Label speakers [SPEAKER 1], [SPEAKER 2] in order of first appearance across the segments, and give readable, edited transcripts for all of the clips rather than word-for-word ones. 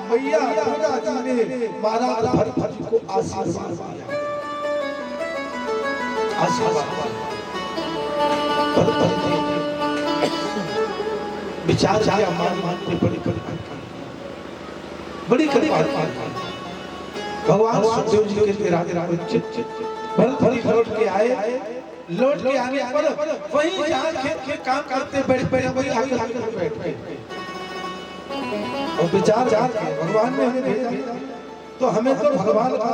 [SPEAKER 1] मैया दुर्गा जी ने महाराज भरत जी को आशीर्वाद दिया। विचार किया, मान बड़ी भगवान सुखदेव जी के राधे राधे भरत जी लौट के आए। लौट के आने पर वही जहाँ खेत के काम करते बैठ वही आगे बैठ गए और विचार भगवान ने हमें भेजा तो हमें तो भगवान का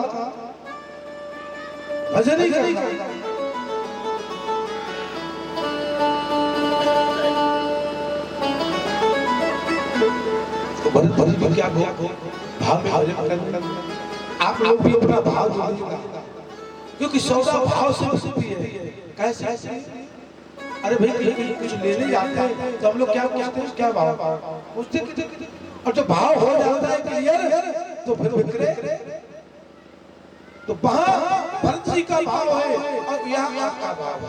[SPEAKER 1] भजन ही करना। तो भरत में क्या भाव में आप लोग भी अपना भाव जोड़िएगा, क्योंकि सौदा भाव से भी है। कैसे? अरे भाई कुछ लेने जाते हैं तो हम लोग क्या पूछते हैं, क्या भाव पूछते, और जो भाव हो जाता है क्लियर तो फिर विक्रय। तो वहां भरत जी का भाव है और यहाँ आपका भाव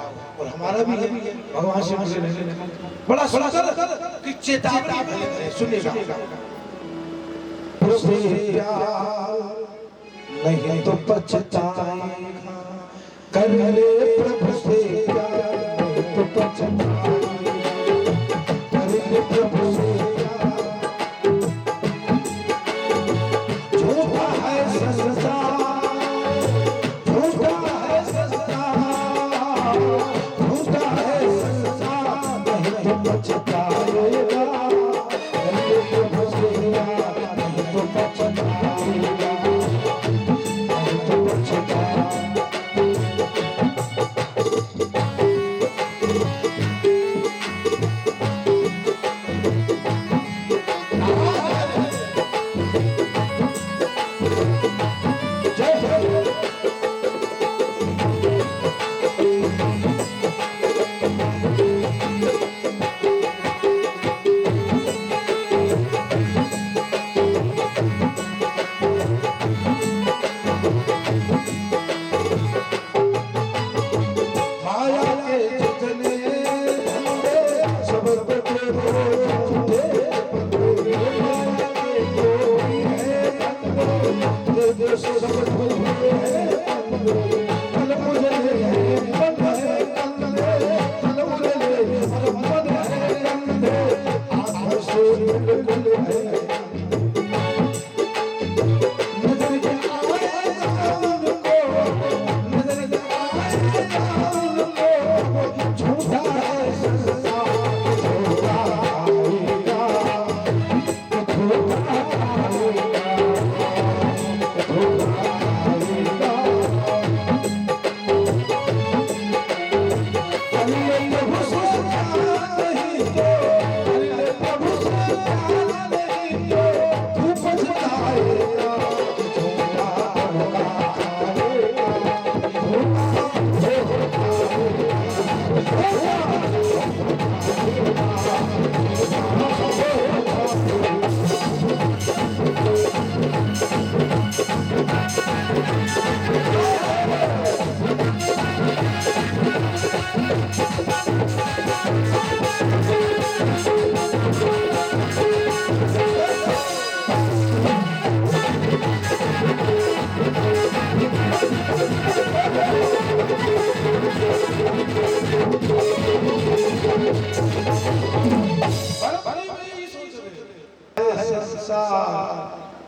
[SPEAKER 1] और हमारा भी है। भगवान से बड़ा सुंदर कि चेतावनी सुनिएगा, नहीं तो पछताएगा, कर ले प्रभु से प्यार नहीं तो पछताएगा, कर ले प्रभु से प्यार। झूठा है सस्ता, झूठा है सस्ता, झूठा है सस्ता, नहीं तो पछताएगा, कर ले प्रभु से प्यार नहीं तो पछताएगा।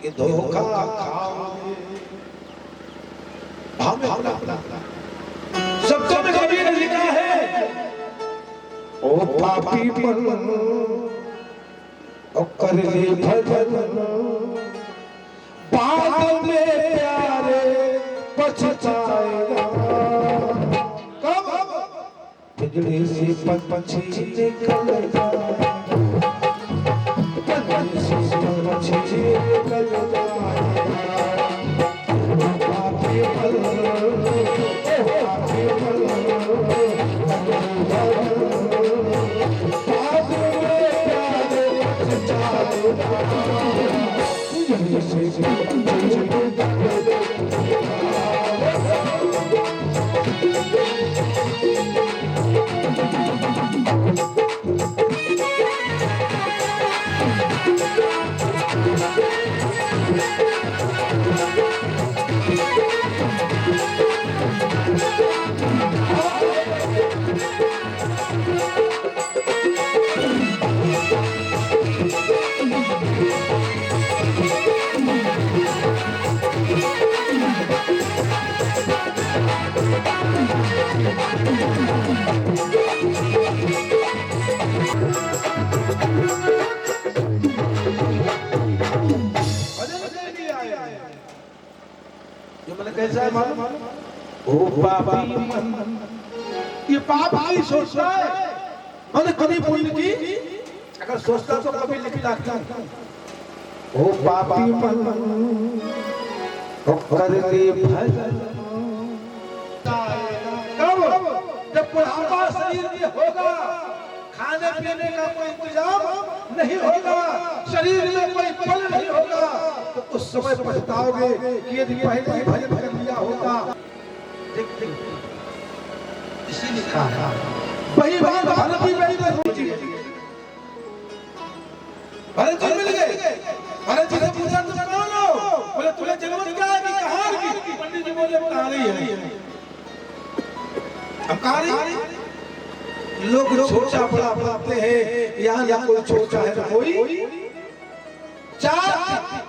[SPEAKER 1] कि धोखा खाओगे भाव में अपना सबको में कबीर ने लिखा है, ओ पापी पर और कर ले भजन बाद में प्यारे पछताएगा। पिंजड़े से पंछी निकल जाए, पिंजड़े से पंछी निकल जाए, आके पल, आके पल, बाद में प्यारे बच जाए, पिंजड़े से पंछी निकल कैसा है मालूम? ओ पापी मन, ये पाप ही सोचता है, मैंने कभी पुण्य की अगर सोचता तो कभी लिखता था। ओ पापी मन कर दे भजन, कब? जब बुढ़ापा शरीर में होगा, खाने पीने का कोई इंतजाम नहीं होगा, शरीर में कोई बल नहीं होगा, तो उस समय पछताओगे कि यदि पहले ही भजन कर लिया होता। इसीलिए कहा वही बात भरत जी मेरी सोची, भरत जी मिल गए, भरत जी से पूछा तुम कौन हो? बोले तुम्हें जरूरत क्या है कि कहां की? पंडित जी बोले कहां रही है, हम कहां रही? लोग छोटा बड़ा बनाते हैं, यहाँ या कोई छोटा है ना कोई, जात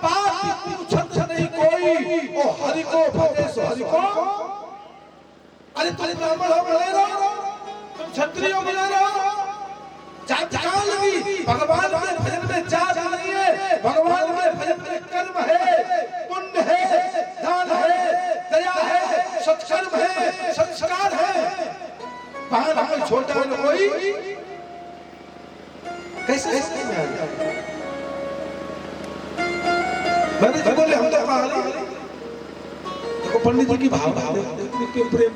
[SPEAKER 1] पात पूछत नहीं कोई, ओ हरि को भजे सो हरि को। अरे तुम ब्राह्मण हो बोले रहो, तुम क्षत्रिय हो बोले रहो, जात कहाँ लगी? भगवान के भजन में जात नहीं है, भगवान के भजन में कर्म है, पुण्य है, दान है, दया है, सत्कर्म है, संस्कार है। बाहर कोई छोटा है कोई, कैसे मैंने बोले हम तो देखो पंडित जी की भावना प्रेम।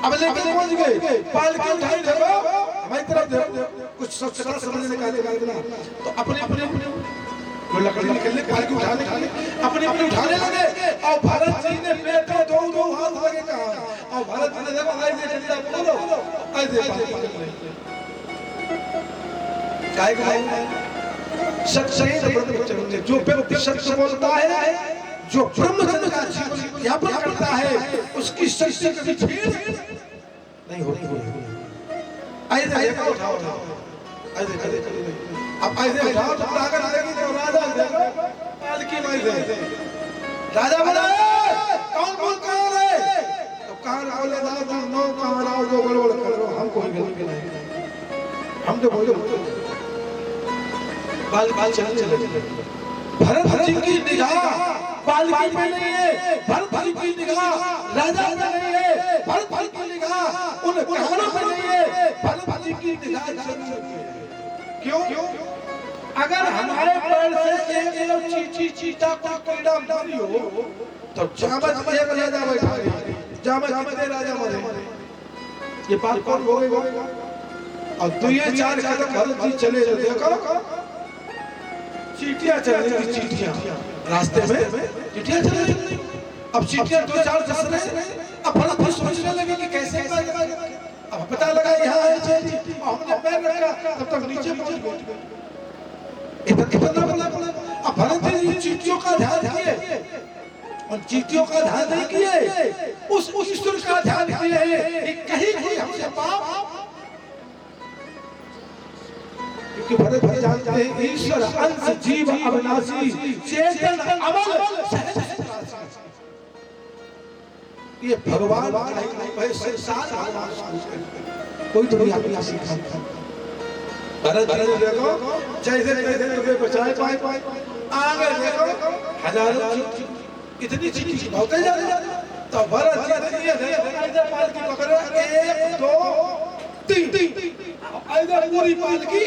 [SPEAKER 1] अब लेकिन पहुंच गए, पालकी उठाई देखो हमारी तरफ देखो, कुछ सोचना समझने का निकालना, तो अपने अपने जो लकड़ी निकलने पालकी उठाने अपने अपने उठाने लगे, और भरत जी ने बेटे दो हाथ लगे कहा, और भरत जी ने देखो ऐसे चलता बोलो ऐसे काय का सच्चाई जो व्यक्ति सत्य बोलता है, जो ब्रह्मचर्य का जीवन यापन करता है, उसकी सत्य कभी छीन नहीं होती। ऐसे उठाओ ऐसे अब ऐसे उठाओ तो ताकत आएगी, तो राजा देखो पालकी में से राजा बोले कौन कौन है? तो कहां बोले राजा नो कहां आओ जो गड़बड़ कर रहे हो, हम कोई गलती नहीं, हम तो बोले बाल चले। भरत जी की निगाह पालकी में नहीं है, भरत जी की निगाह राजा में नहीं है, भरत जी की निगाह उन कहानों में नहीं है, भरत जी की निगाह जमीन में है। क्यों? अगर हमारे पैर से एक चीटा को कीड़ा मरी हो, तो जामत एक राजा बैठा है, जामत कितने राजा मरे, ये बात कौन बोलेगा? और दो ये चार कदम भरत जी चले, देखो चीटियां चल रही, चीटियां रास्ते में चीटियां चल रही। अब चीटियां दो चार चल रहे, अब भरत जी सोचने लगे कि कैसे, अब पता लगा यहाँ है चीटी, हमने पैर रखा तब तक नीचे पहुंच गए, इतना बड़ा। अब भरत जी चीटियों का ध्यान किए, उन चीटियों का ध्यान नहीं किए, उस ईश्वर का ध्यान किए, कहीं कहीं हमसे पाप, क्योंकि भरत जी जानते हैं ईश्वर अंश जीव अविनाशी चेतन अमल सहज, ये भगवान का ही संसार कोई तो नहीं आपको सीखा। भरत जी देखो जैसे तैसे तुम्हें बचाए पाए, आगे देखो हजारों इतनी चीज होते जा रहे, तो भरत जी पालकी पकड़े 1 2 3 इधर पूरी पालकी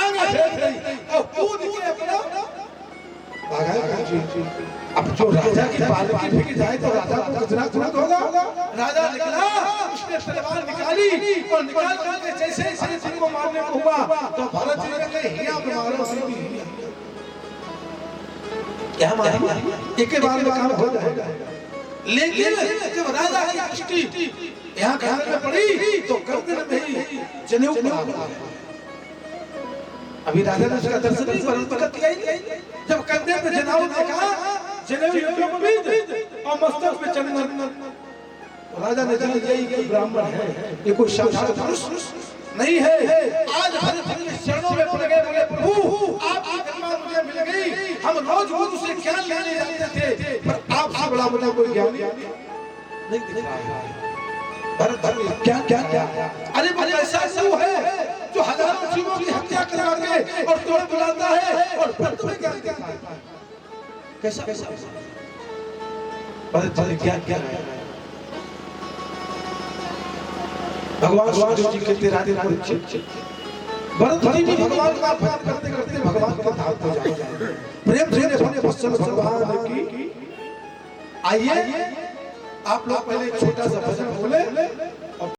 [SPEAKER 1] आगे फेंक रही और कूद के अपना भागा जी। अब जो राजा की पालकी फेंकी जाए तो राजा को कितना क्रोध होगा। राजा निकला, उसने तलवार निकाली और निकाल करके जैसे ही हरि सिंह को मारने को हुआ तो भरत जी ने कहा हिया पे मारो सीधी क्या मारा एक के बार में काम हो जाएगा। लेकिन जब राजा की दृष्टि यहाँ गर्दन में पड़ी तो गर्दन में ही जनेऊ पड़ा। अभी राजा ने उसका दर्शन नहीं परंतु कर दिया ही। जब कंधे पे जनेऊ देखा, जनेऊ योगविद और मस्तक पे चंदन, राजा ने जान लिया कि ब्राह्मण है, ये कोई साक्षात पुरुष नहीं है। आज भरत जी के चरणों में पड़ गए, बोले प्रभु आपकी कृपा मुझे मिल गई। हम रोज गुरु से ज्ञान लेने जाते थे पर आपसे बड़ा मुझे कोई ज्ञान नहीं दिख रहा है। भरत क्या क्या क्या अरे वो ऐसा क्यों है जो हजारों जीवों की हत्या करवा के और तोड़ बुलाता है और भक्त में ज्ञान देता है। कैसा कैसा भरत जी क्या क्या भगवान श्री जी के तेरा परीक्षित भरत जी भी भगवान का भजन करते करते भगवान के धाम को जाए। प्रेम से अपने वत्सल भगवान की आइए आप लोग पहले छोटा सा भजन बोले